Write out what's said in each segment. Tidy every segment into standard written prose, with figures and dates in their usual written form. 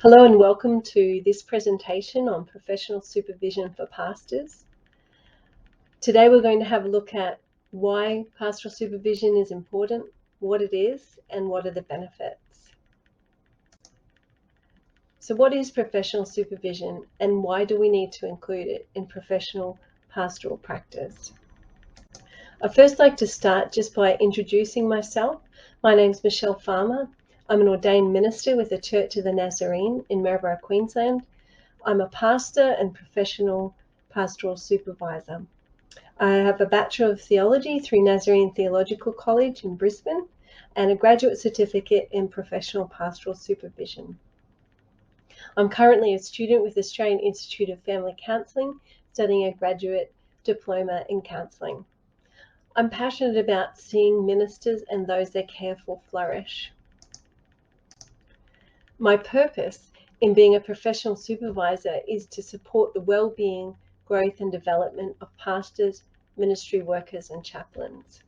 Hello and welcome to this presentation on professional supervision for pastors. Today we're going to have a look at why pastoral supervision is important, what it is, and what are the benefits. So what is professional supervision and why do we need to include it in professional pastoral practice? I'd first like to start just by introducing myself. My name's Michelle Farmer. I'm an ordained minister with the Church of the Nazarene in Maryborough, Queensland. I'm a pastor and professional pastoral supervisor. I have a Bachelor of Theology through Nazarene Theological College in Brisbane and a graduate certificate in professional pastoral supervision. I'm currently a student with the Australian Institute of Family Counselling, studying a graduate diploma in counselling. I'm passionate about seeing ministers and those they care for flourish. My purpose in being a professional supervisor is to support the well-being, growth and development of pastors, ministry workers and chaplains.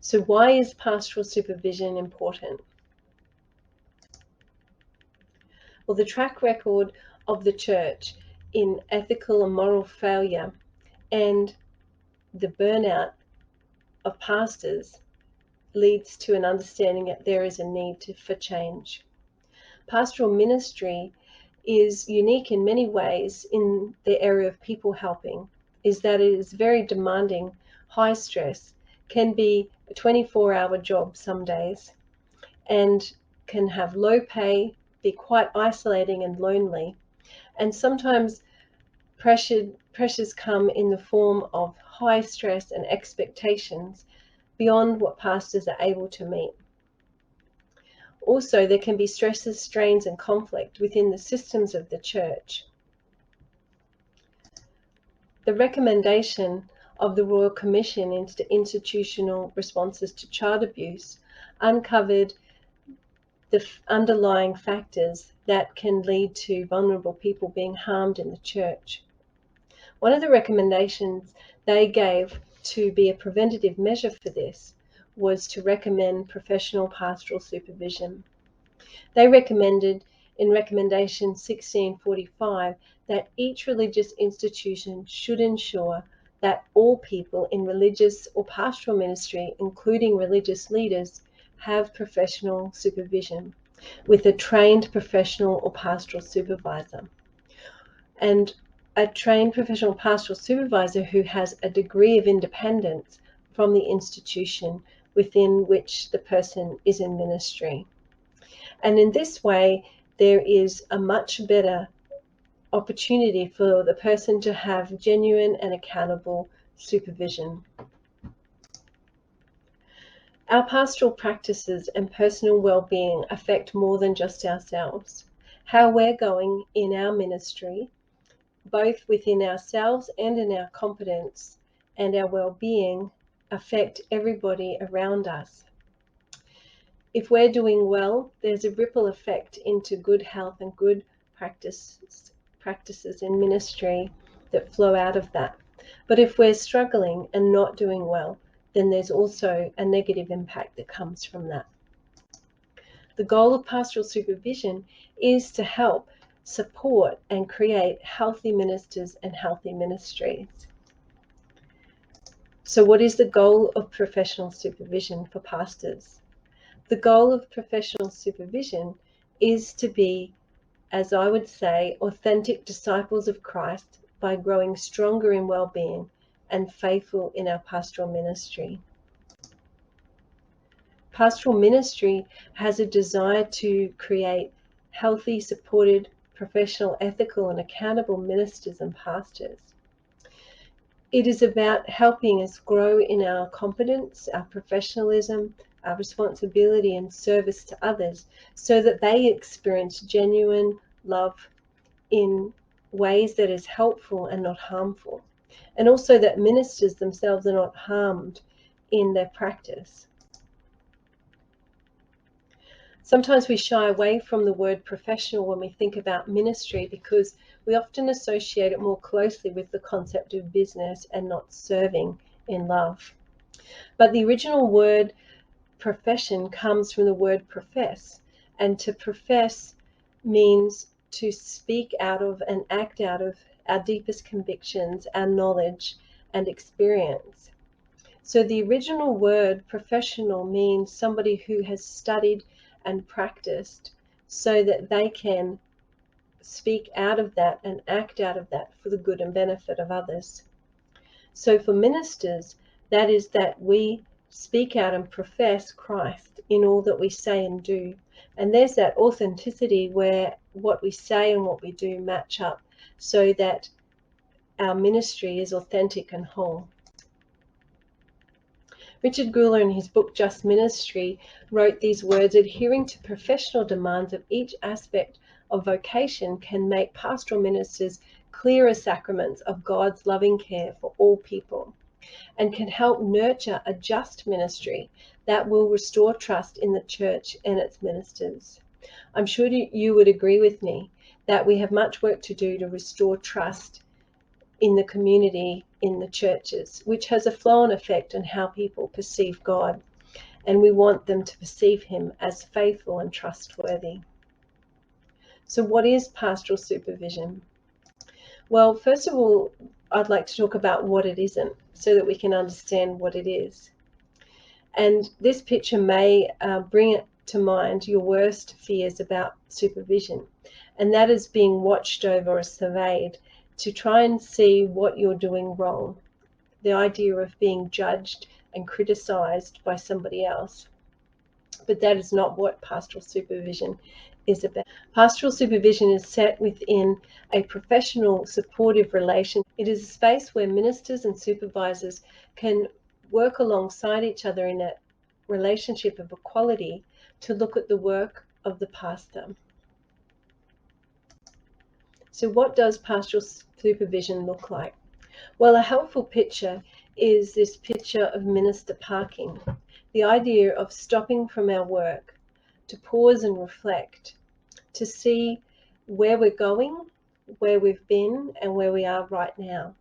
So why is pastoral supervision important? Well, the track record of the church in ethical and moral failure and the burnout of pastors leads to an understanding that there is a need for change. Pastoral ministry is unique in many ways in the area of people helping, is that it is very demanding, high stress, can be a 24-hour job some days, and can have low pay, be quite isolating and lonely. And sometimes pressures come in the form of high stress and expectations beyond what pastors are able to meet. Also, there can be stresses, strains, and conflict within the systems of the church. The recommendation of the Royal Commission into institutional responses to child abuse uncovered the underlying factors that can lead to vulnerable people being harmed in the church. One of the recommendations they gave to be a preventative measure for this was to recommend professional pastoral supervision. They recommended in recommendation 1645 that each religious institution should ensure that all people in religious or pastoral ministry, including religious leaders, have professional supervision with a trained professional or pastoral supervisor. And a trained professional pastoral supervisor who has a degree of independence from the institution within which the person is in ministry. And in this way, there is a much better opportunity for the person to have genuine and accountable supervision. Our pastoral practices and personal well-being affect more than just ourselves. How we're going in our ministry, both within ourselves and in our competence and our well-being, affect everybody around us. If we're doing well, there's a ripple effect into good health and good practices in ministry that flow out of that. But if we're struggling and not doing well, then there's also a negative impact that comes from that. The goal of pastoral supervision is to help support and create healthy ministers and healthy ministries. So what is the goal of professional supervision for pastors? The goal of professional supervision is to be, as I would say, authentic disciples of Christ by growing stronger in well-being and faithful in our pastoral ministry. Pastoral ministry has a desire to create healthy, supported, professional, ethical, and accountable ministers and pastors. It is about helping us grow in our competence, our professionalism, our responsibility and service to others so that they experience genuine love in ways that is helpful and not harmful. And also that ministers themselves are not harmed in their practice. Sometimes we shy away from the word professional when we think about ministry because we often associate it more closely with the concept of business and not serving in love. But the original word profession comes from the word profess, and to profess means to speak out of and act out of our deepest convictions, our knowledge and experience. So the original word professional means somebody who has studied and practiced so that they can speak out of that and act out of that for the good and benefit of others. So for ministers, that is that we speak out and profess Christ in all that we say and do. And there's that authenticity where what we say and what we do match up so that our ministry is authentic and whole. Richard Guler, in his book Just Ministry, wrote these words: adhering to professional demands of each aspect of vocation can make pastoral ministers clearer sacraments of God's loving care for all people, and can help nurture a just ministry that will restore trust in the church and its ministers. I'm sure you would agree with me that we have much work to do to restore trust in the community, in the churches, which has a flow-on effect on how people perceive God, and we want them to perceive him as faithful and trustworthy. So what is pastoral supervision? Well, first of all, I'd like to talk about what it isn't so that we can understand what it is. And this picture may bring it to mind your worst fears about supervision, and that is being watched over or surveyed to try and see what you're doing wrong. The idea of being judged and criticized by somebody else. But that is not what pastoral supervision is about. Pastoral supervision is set within a professional supportive relation. It is a space where ministers and supervisors can work alongside each other in a relationship of equality to look at the work of the pastor. So what does pastoral supervision look like? Well, a helpful picture is this picture of minister parking. The idea of stopping from our work to pause and reflect, to see where we're going, where we've been, and where we are right now,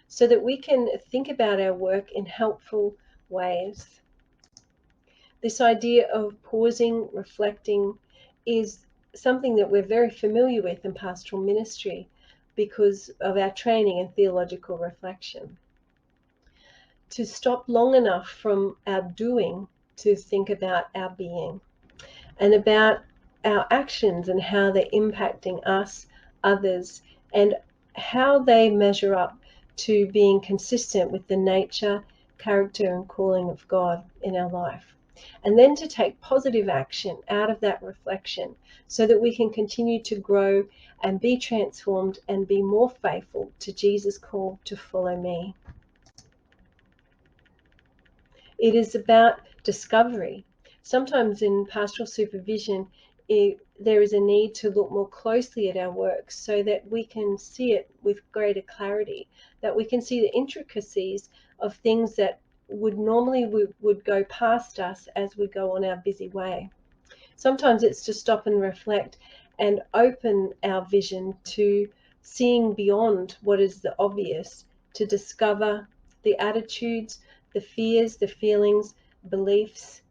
so that we can think about our work in helpful ways. This idea of pausing, reflecting, is something that we're very familiar with in pastoral ministry because of our training in theological reflection. To stop long enough from our doing to think about our being and about our actions and how they're impacting us, others, and how they measure up to being consistent with the nature, character, and calling of God in our life. And then to take positive action out of that reflection so that we can continue to grow and be transformed and be more faithful to Jesus' call to follow me. It is about discovery. Sometimes in pastoral supervision, there is a need to look more closely at our work so that we can see it with greater clarity, that we can see the intricacies of things that would normally would go past us as we go on our busy way. Sometimes it's to stop and reflect and open our vision to seeing beyond what is the obvious, to discover the attitudes, the fears, the feelings, beliefs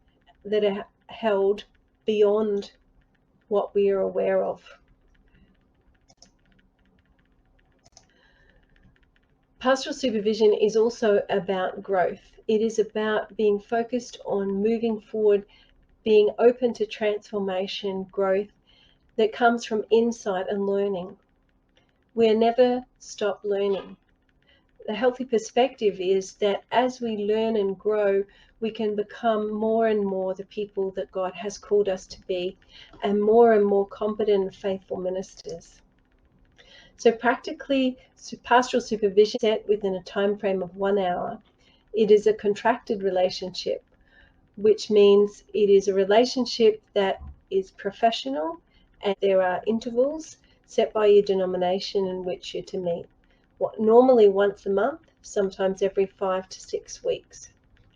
that are held beyond what we are aware of. Pastoral supervision is also about growth. It is about being focused on moving forward, being open to transformation, growth that comes from insight and learning. We never stop learning. The healthy perspective is that as we learn and grow, we can become more and more the people that God has called us to be, and more competent and faithful ministers. So practically, pastoral supervision is set within a time frame of 1 hour. It is a contracted relationship, which means it is a relationship that is professional, and there are intervals set by your denomination in which you're to meet. Normally once a month, sometimes every 5 to 6 weeks,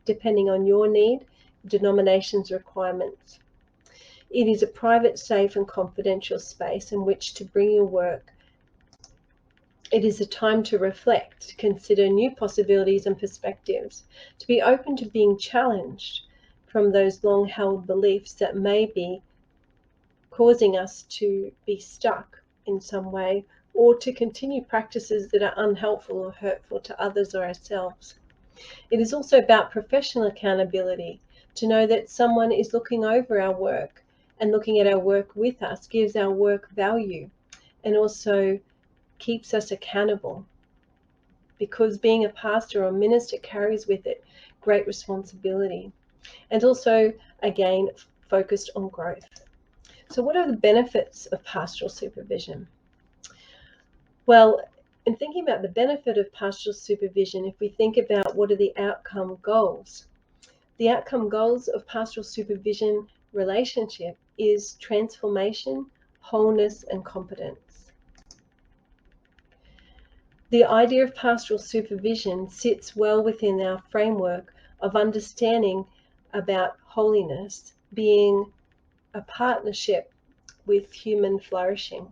depending on your need, denomination's requirements. It is a private, safe, and confidential space in which to bring your work. It is a time to reflect, to consider new possibilities and perspectives, to be open to being challenged from those long-held beliefs that may be causing us to be stuck in some way or to continue practices that are unhelpful or hurtful to others or ourselves. It is also about professional accountability, to know that someone is looking over our work and looking at our work with us, gives our work value, and also keeps us accountable, because being a pastor or minister carries with it great responsibility, and also, again, focused on growth. So what are the benefits of pastoral supervision? Well, in thinking about the benefit of pastoral supervision, if we think about what are the outcome goals, the outcome goals of pastoral supervision relationship is transformation, wholeness, and competence. The idea of pastoral supervision sits well within our framework of understanding about holiness being a partnership with human flourishing.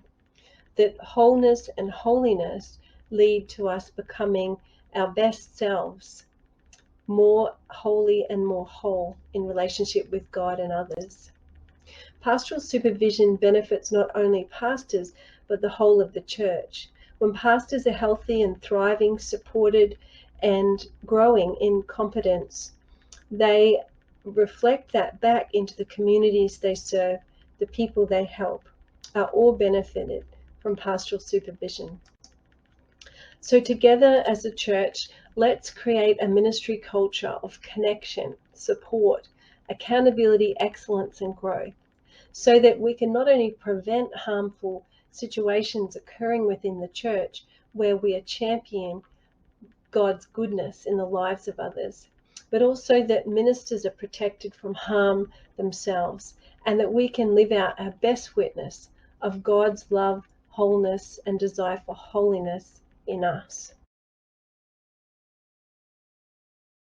That wholeness and holiness lead to us becoming our best selves, more holy and more whole in relationship with God and others. Pastoral supervision benefits not only pastors, but the whole of the church. When pastors are healthy and thriving, supported and growing in competence, they reflect that back into the communities they serve. The people they help are all benefited from pastoral supervision. So together as a church, let's create a ministry culture of connection, support, accountability, excellence, and growth, so that we can not only prevent harmful situations occurring within the church where we are championing God's goodness in the lives of others, but also that ministers are protected from harm themselves, and that we can live out our best witness of God's love, wholeness, and desire for holiness in us.